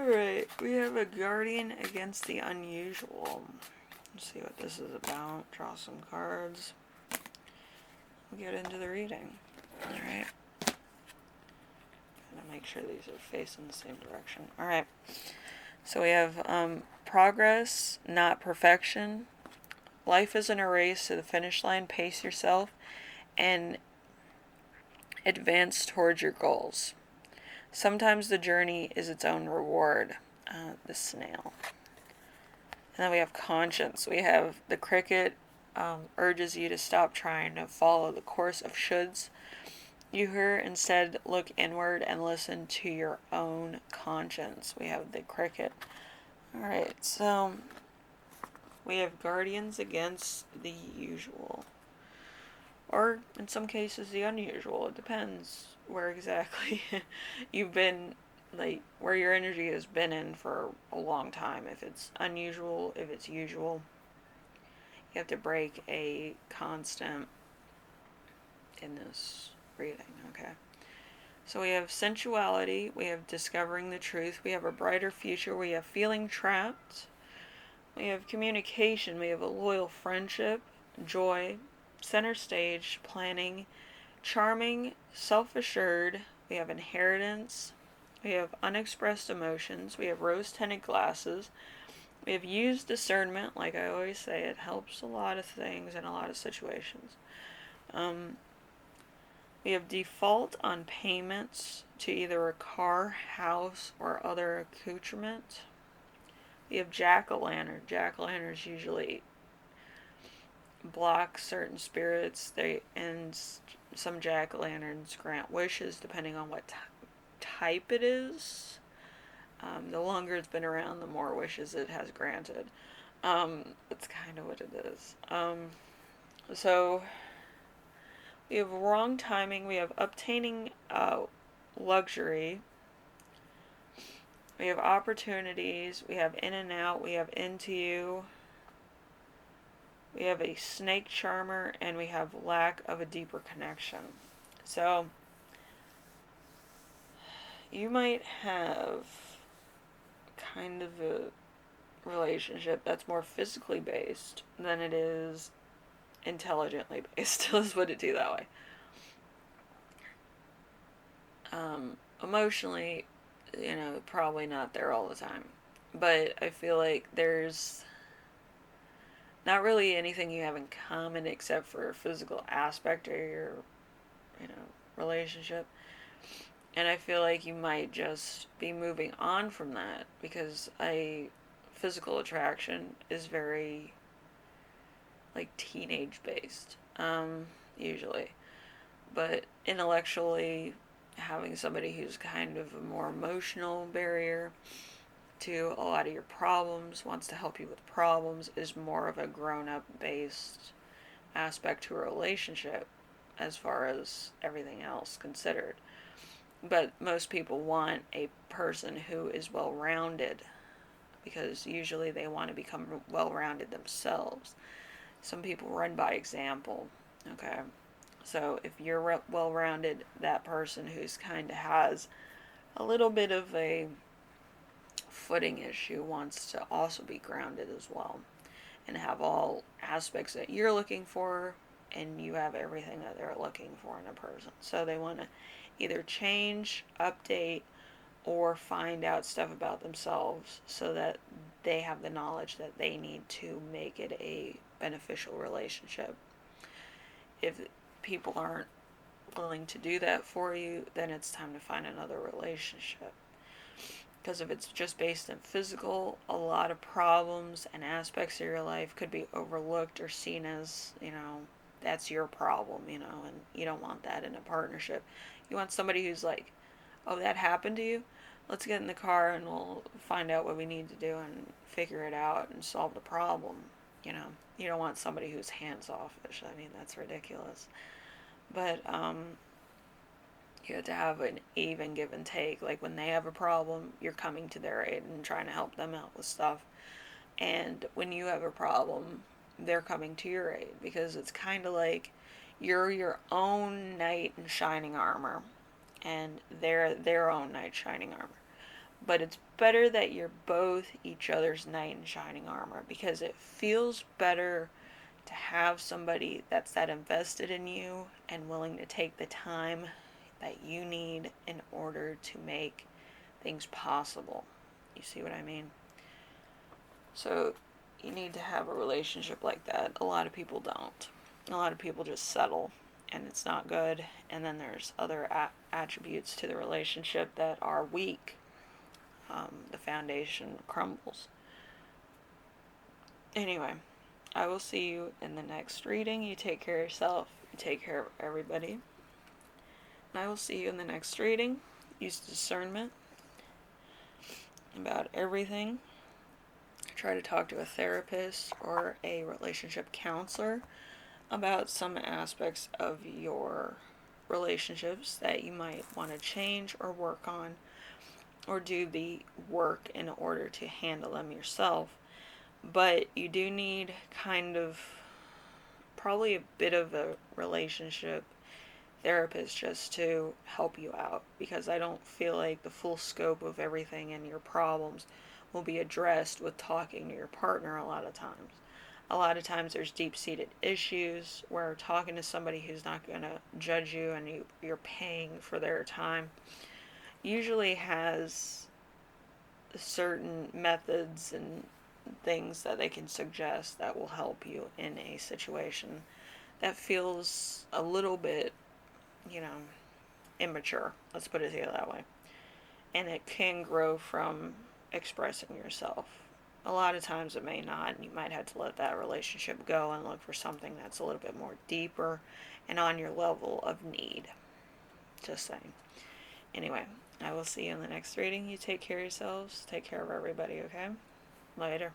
Alright, we have a guardian against the unusual. Let's see what this is about. Draw some cards. We'll get into the reading. Alright. Gotta make sure these are facing the same direction. Alright. So we have progress, not perfection. Life isn't a race to the finish line. Pace yourself and advance towards your goals. Sometimes the journey is its own reward. The snail. And then we have conscience. We have the cricket urges you to stop trying to follow the course of shoulds. You hear instead look inward and listen to your own conscience. We have the cricket. Alright, so we have guardians against the usual. Or in some cases the unusual. It depends where exactly you've been, like where your energy has been in for a long time. If it's unusual, if it's usual, you have to break a constant in this reading. Okay, so we have sensuality, we have discovering the truth, we have a brighter future, we have feeling trapped, we have communication, we have a loyal friendship, joy, center stage, planning, charming, self-assured, we have inheritance, we have unexpressed emotions, we have rose-tinted glasses, we have used discernment. Like I always say, it helps a lot of things in a lot of situations. We have default on payments to either a car, house, or other accoutrement. We have jack-o'-lantern. Jack-o'-lanterns usually block certain spirits. And some jack-o'-lanterns grant wishes depending on what type it is. The longer it's been around, the more wishes it has granted. That's kind of what it is. So we have wrong timing. We have obtaining luxury. We have opportunities. We have in and out. We have into you. We have a snake charmer, and we have lack of a deeper connection. So you might have kind of a relationship that's more physically based than it is intelligently based. Let's put it to you that way. Emotionally, probably not there all the time. But I feel like there's not really anything you have in common except for a physical aspect of your, relationship. And I feel like you might just be moving on from that because a physical attraction is very like teenage based, usually. But intellectually, having somebody who's kind of a more emotional barrier to a lot of your problems, wants to help you with problems, is more of a grown-up based aspect to a relationship as far as everything else considered. But most people want a person who is well-rounded because usually they want to become well-rounded themselves. Some people run by example, okay? So if you're well-rounded, that person who's kind of has a little bit of a footing issue wants to also be grounded as well and have all aspects that you're looking for, and you have everything that they're looking for in a person. So they want to either change, update, or find out stuff about themselves so that they have the knowledge that they need to make it a beneficial relationship. If people aren't willing to do that for you, then it's time to find another relationship. Because if it's just based in physical, a lot of problems and aspects of your life could be overlooked or seen as, that's your problem, and you don't want that in a partnership. You want somebody who's like, oh, that happened to you? Let's get in the car and we'll find out what we need to do and figure it out and solve the problem. You don't want somebody who's hands-offish. I mean, that's ridiculous. But you have to have an even give and take. Like when they have a problem, you're coming to their aid and trying to help them out with stuff. And when you have a problem, they're coming to your aid, because it's kind of like you're your own knight in shining armor and they're their own knight shining armor. But it's better that you're both each other's knight in shining armor, because it feels better to have somebody that's that invested in you and willing to take the time that you need in order to make things possible. You see what I mean? So you need to have a relationship like that. A lot of people don't. A lot of people just settle and it's not good. And then there's other attributes to the relationship that are weak. The foundation crumbles. Anyway, I will see you in the next reading. You take care of yourself. You take care of everybody. And I will see you in the next reading. Use discernment about everything. Try to talk to a therapist or a relationship counselor about some aspects of your relationships that you might want to change or work on, or do the work in order to handle them yourself. But you do need kind of probably a bit of a relationship therapist just to help you out, because I don't feel like the full scope of everything and your problems will be addressed with talking to your partner a lot of times. A lot of times there's deep-seated issues where talking to somebody who's not going to judge you and you're paying for their time usually has certain methods and things that they can suggest that will help you in a situation that feels a little bit, you know, immature. Let's put it that way. And it can grow from expressing yourself. A lot of times it may not, and you might have to let that relationship go and look for something that's a little bit more deeper and on your level of need. Just saying. Anyway, I will see you in the next reading. You take care of yourselves. Take care of everybody, okay? Later.